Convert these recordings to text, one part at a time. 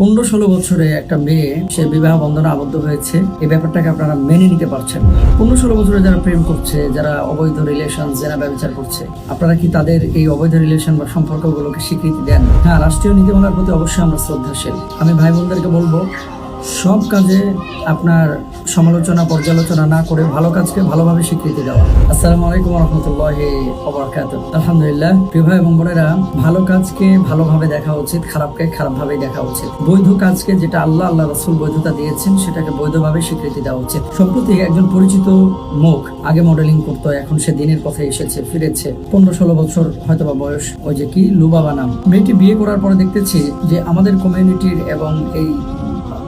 15-16 বছরে একটা মেয়ে সে বিবাহ বন্ধনে আবদ্ধ হয়েছে, এই ব্যাপারটাকে আপনারা মেনে নিতে পারছেন না। 15-16 বছরে যারা প্রেম করছে, যারা অবৈধ রিলেশন জেনা ব্যভিচার করছে, আপনারা কি তাদের এই অবৈধ রিলেশন বা সম্পর্কগুলোকে স্বীকৃতি দেন? হ্যাঁ, রাষ্ট্রীয় নীতিমালার প্রতি অবশ্যই আমরা শ্রদ্ধাশীল। আমি ভাই বোনদেরকে বলবো, সব কাজে আপনার সমালোচনা পর্যালোচনা না করে ভালো কাজকে ভালোভাবে স্বীকৃতি দেওয়া। আসসালামু আলাইকুম ওয়া রাহমাতুল্লাহি ওয়া বারাকাতুহু। আলহামদুলিল্লাহ, প্রিয় ভাই এবং বোনেরা, ভালো কাজকে ভালোভাবে দেখা উচিত, খারাপকে খারাপভাবেই দেখা উচিত। বৈধ কাজকে, যেটা আল্লাহ রাসূল বৈধতা দিয়েছেন, সেটাকে বৈধভাবে স্বীকৃতি দেওয়া উচিত। সম্প্রতি একজন পরিচিত মুখ, আগে মডেলিং করতো, এখন সে দিনের পথে এসেছে, ফিরেছে। 15-16 বছর হয়তোবা বয়স। ওই যে কি লুবাবা নাম মেয়েটি, বিয়ে করার পরে দেখতেছি যে আমাদের কমিউনিটির এবং এই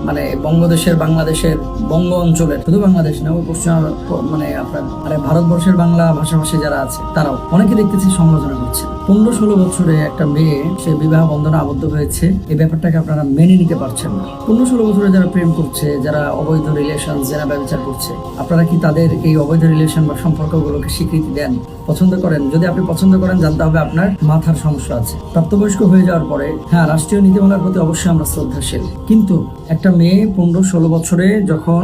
মানে বঙ্গদেশের, বাংলাদেশের, বঙ্গ অঞ্চলের, শুধু বাংলাদেশ না, ওই পশ্চিম আপনার ভারতবর্ষের বাংলা ভাষাভাষী যারা আছে তারাও অনেকে দেখতেছি সমালোচনা করছে। 15-16 বছরে একটা মেয়ে সে বিবাহ বন্ধনে আবদ্ধ হয়েছে, এই ব্যাপারটাকে আপনারা মেনে নিতে পারছেন না। 15-16 বছরে যারা প্রেম করছে, যারা অবৈধ রিলেশন জেনা ব্যভিচার করছে, আপনারা কি তাদের এই অবৈধ রিলেশন বা সম্পর্কগুলোকে স্বীকৃতি দেন? পছন্দ করেন? যদি আপনি পছন্দ করেন, জানতে হবে আপনার মাথার সমস্যা আছে। প্রাপ্তবয়স্ক হয়ে যাওয়ার পরে হ্যাঁ, রাষ্ট্রীয় নীতিমালার প্রতি অবশ্যই আমরা শ্রদ্ধাশীল, কিন্তু একটা মেয়ে 15-16 বছরে যখন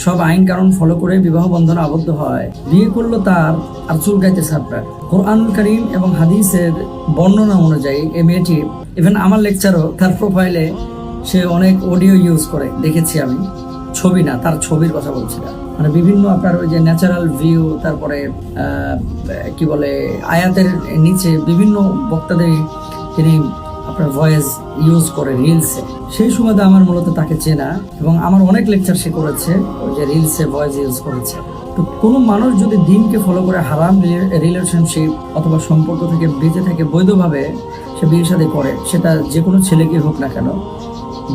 সব আইন কানুন ফলো করে বিবাহ বন্ধনে আবদ্ধ হয়, বিয়ে করলো, তার আর চুল গাইতেছে আপনার। কোরআনুল কারীম এবং হাদিসের বর্ণনা অনুযায়ী এই মেয়েটি, ইভেন আমার লেকচারও তার প্রোফাইলে সে অনেক অডিও ইউজ করে দেখেছি আমি, ছবি না, তার ছবির কথা বলছি না, মানে বিভিন্ন আপনার ওই যে ন্যাচারাল ভিউ, তারপরে কি বলে আয়াতের নিচে বিভিন্ন বক্তাদের তিনি আপনার ভয়েস ইউজ করে রিলসে। সেই সুবাদে আমার মূলত তাকে চেনা, এবং আমার অনেক লেকচার সে করেছে ওই যে রিলসে ভয়েস ইউজ করেছে। তো কোনো মানুষ যদি দিনকে ফলো করে হারাম রিলেশনশিপ অথবা সম্পর্ক থেকে বেঁচে থেকে বৈধভাবে সে বিয়ে শাদী করে, সেটা যে কোনো ছেলেকে হোক না কেন,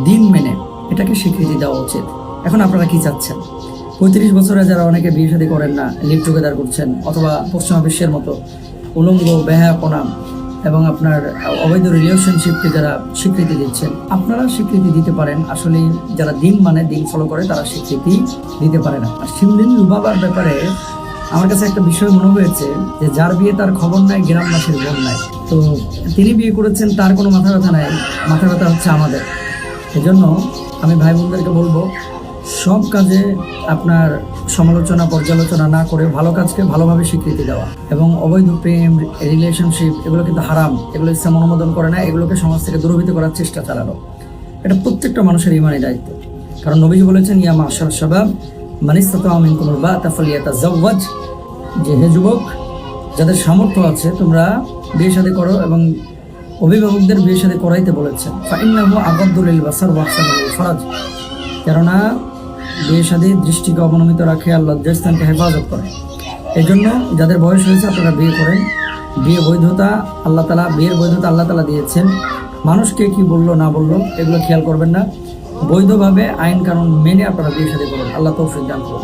দিন মেনে এটাকে স্বীকৃতি দেওয়া উচিত। এখন আপনারা কি চাচ্ছেন? 35 বছরে যারা অনেকে বিয়ে শাদী করেন না, লিভ টুগেদার করছেন, অথবা পশ্চিমা বিশ্বের মতো উলঙ্গ বেহায়াপনা এবং আপনার অবৈধ রিলেশনশিপকে যারা স্বীকৃতি দিচ্ছেন, আপনারা স্বীকৃতি দিতে পারেন। আসলে যারা দিন মানে, দিন ফলো করে, তারা স্বীকৃতি দিতে পারে না। আর শিমলিন লুবাবার ব্যাপারে আমার কাছে একটা বিষয় মনে হয়েছে যে যার বিয়ে তার খবর নাই, গ্রামবাসীর বোন নাই। তো তিনি বিয়ে করেছেন, তার কোনো মাথা ব্যথা নাই, মাথা ব্যথা হচ্ছে আমাদের। এজন্য আমি ভাই বোনদেরকে বলবো, সব কাজে আপনার সমালোচনা পর্যালোচনা না করে ভালো কাজকে ভালোভাবে স্বীকৃতি দেওয়া, এবং অবৈধ প্রেম রিলেশনশিপ এগুলো কিন্তু হারাম, এগুলো ইসলাম অনুমোদন করে না, এগুলোকে সমাজ থেকে দূরীভূত করার চেষ্টা চালানো, এটা প্রত্যেকটা মানুষের ইমানি দায়িত্ব। কারণ নবীজি বলেছেন, ইয়া মাশার শাবাব মান ইসতাতা মিনকুমুল বাআতা ফালইয়াতাযাওয়াজ, যে হে যুবক, যাদের সামর্থ্য আছে তোমরা বিয়ে শাদী করো, এবং অভিভাবকদের বিয়ে শাদী করাইতে বলেছেন। ফাইন্নাহু আগাদ্দু লিল বাসার ওয়া আহসানু লিল ফারাজ, কেননা বিয়ে শাদী দৃষ্টিকে অবনমিত রাখে, আল্লাহর লজ্জাস্থানকে হেফাজত করে। এই জন্য যাদের বয়স হয়েছে আপনারা বিয়ে করেন। বিয়ে বৈধতা আল্লাহ তাআলা, বিয়ের বৈধতা আল্লাহ তাআলা দিয়েছেন। মানুষকে কি বললো না বললো এগুলো খেয়াল করবেন না, বৈধভাবে আইন কানুন মেনে আপনারা বিয়ে শাদী করুন। আল্লাহ তৌফিক দান করুন।